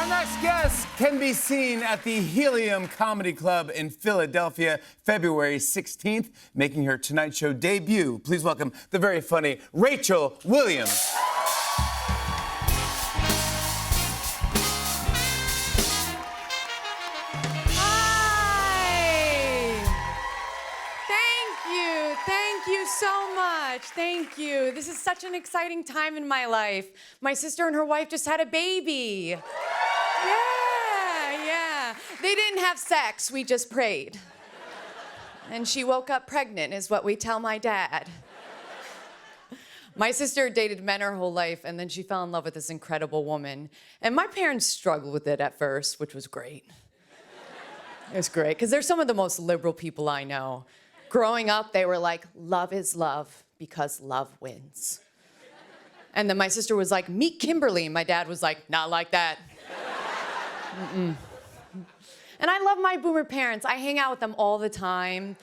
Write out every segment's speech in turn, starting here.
Our next guest can be seen at the Helium Comedy Club in Philadelphia, February 16th, making her Tonight Show debut. Please welcome the very funny Rachel Williams. Thank you so much. Thank you. This is such an exciting time in my life. My sister and her wife just had a baby. Yeah. They didn't have sex, we just prayed. And she woke up pregnant, is what we tell my dad. My sister dated men her whole life, and then she fell in love with this incredible woman. And my parents struggled with it at first, which was great. It was great, because they're some of the most liberal people I know. Growing up, they were like, love is love because love wins. And then my sister was like, meet Kimberly. My dad was like, not like that. Mm-mm. And I love my boomer parents. I hang out with them all the time.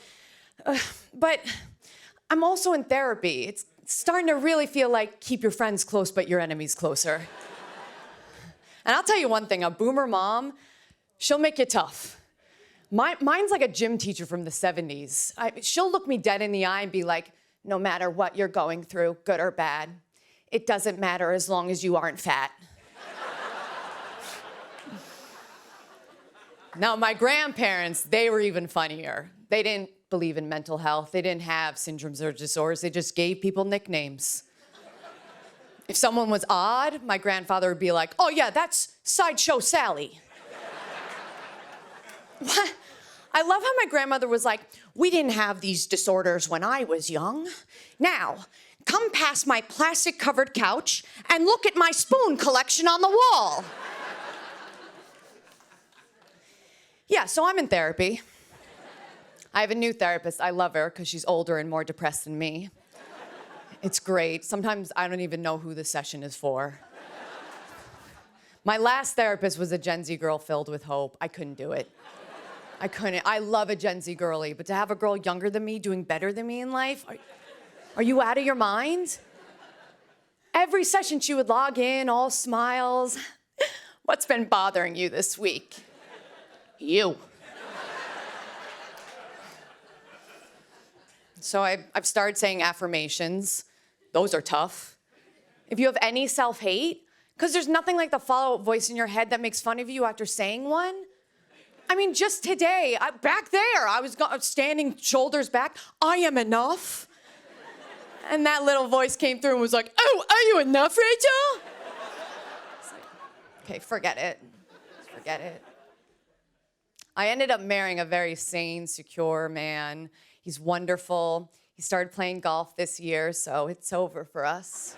But I'm also in therapy. It's starting to really feel like keep your friends close, but your enemies closer. And I'll tell you one thing, a boomer mom, she'll make you tough. Mine's like a gym teacher from the 70s. She'll look me dead in the eye and be like, no matter what you're going through, good or bad, it doesn't matter as long as you aren't fat. Now, my grandparents, they were even funnier. They didn't believe in mental health. They didn't have syndromes or disorders. They just gave people nicknames. If someone was odd, my grandfather would be like, oh yeah, that's Sideshow Sally. What? I love how my grandmother was like, we didn't have these disorders when I was young. Now, come past my plastic-covered couch and look at my spoon collection on the wall. Yeah, so I'm in therapy. I have a new therapist. I love her because she's older and more depressed than me. It's great. Sometimes I don't even know who the session is for. My last therapist was a Gen Z girl filled with hope. I couldn't do it. I couldn't. I love a Gen Z girly, but to have a girl younger than me doing better than me in life, are you out of your mind? Every session she would log in, all smiles. What's been bothering you this week? You. So I've started saying affirmations. Those are tough. If you have any self-hate, because there's nothing like the follow-up voice in your head that makes fun of you after saying one. I mean, just today, back there, I was standing shoulders back. I am enough. And that little voice came through and was like, oh, are you enough, Rachel? It's like, okay, forget it. Forget it. I ended up marrying a very sane, secure man. He's wonderful. He started playing golf this year, so it's over for us.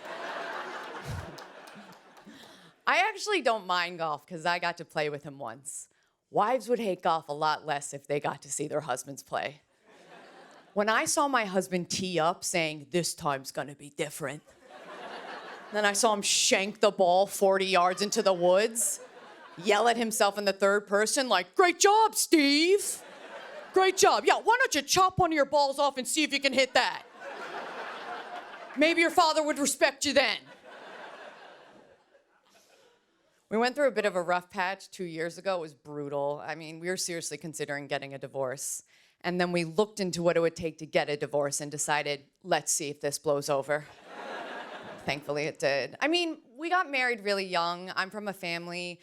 I actually don't mind golf because I got to play with him once. Wives would hate golf a lot less if they got to see their husbands play. When I saw my husband tee up saying, this time's gonna be different, then I saw him shank the ball 40 yards into the woods, yell at himself in the third person like, great job, Steve. Great job. Yeah, why don't you chop one of your balls off and see if you can hit that? Maybe your father would respect you then. We went through a bit of a rough patch 2 years ago. It was brutal. I mean, we were seriously considering getting a divorce. And then we looked into what it would take to get a divorce and decided, let's see if this blows over. Thankfully, it did. I mean, we got married really young. I'm from a family.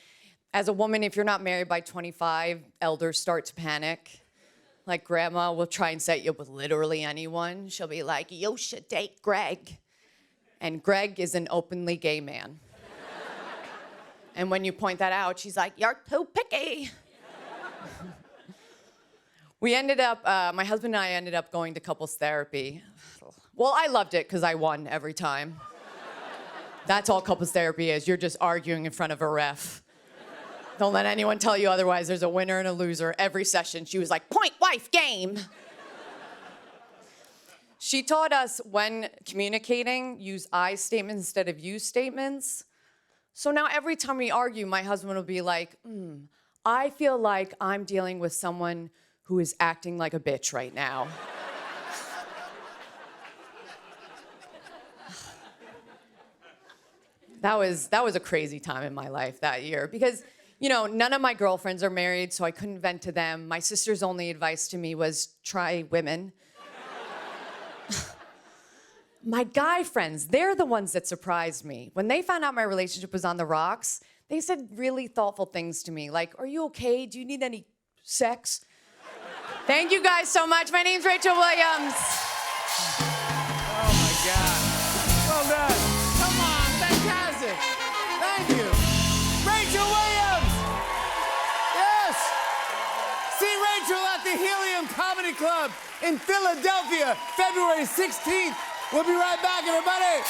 As a woman, if you're not married by 25, elders start to panic. Like, grandma will try and set you up with literally anyone. She'll be like, you should date Greg. And Greg is an openly gay man. And when you point that out, she's like, you're too picky. We ended up, my husband and I ended up going to couples therapy. Well, I loved it because I won every time. That's all couples therapy is. You're just arguing in front of a ref. Don't let anyone tell you otherwise. There's a winner and a loser every session. She was like, point, wife, game. She taught us when communicating, use I statements instead of you statements. So now every time we argue, my husband will be like, I feel like I'm dealing with someone who is acting like a bitch right now. That was a crazy time in my life that year because You know, none of my girlfriends are married, so I couldn't vent to them. My sister's only advice to me was try women. My guy friends, they're the ones that surprised me. When they found out my relationship was on the rocks, they said really thoughtful things to me, like, are you okay? Do you need any sex? Thank you guys so much. My name's Rachel Williams. Oh my God. Well done. Come on, fantastic. Thank you. Rachel Williams. Yes. See Rachel at the Helium Comedy Club in Philadelphia, February 16th. We'll be right back, everybody.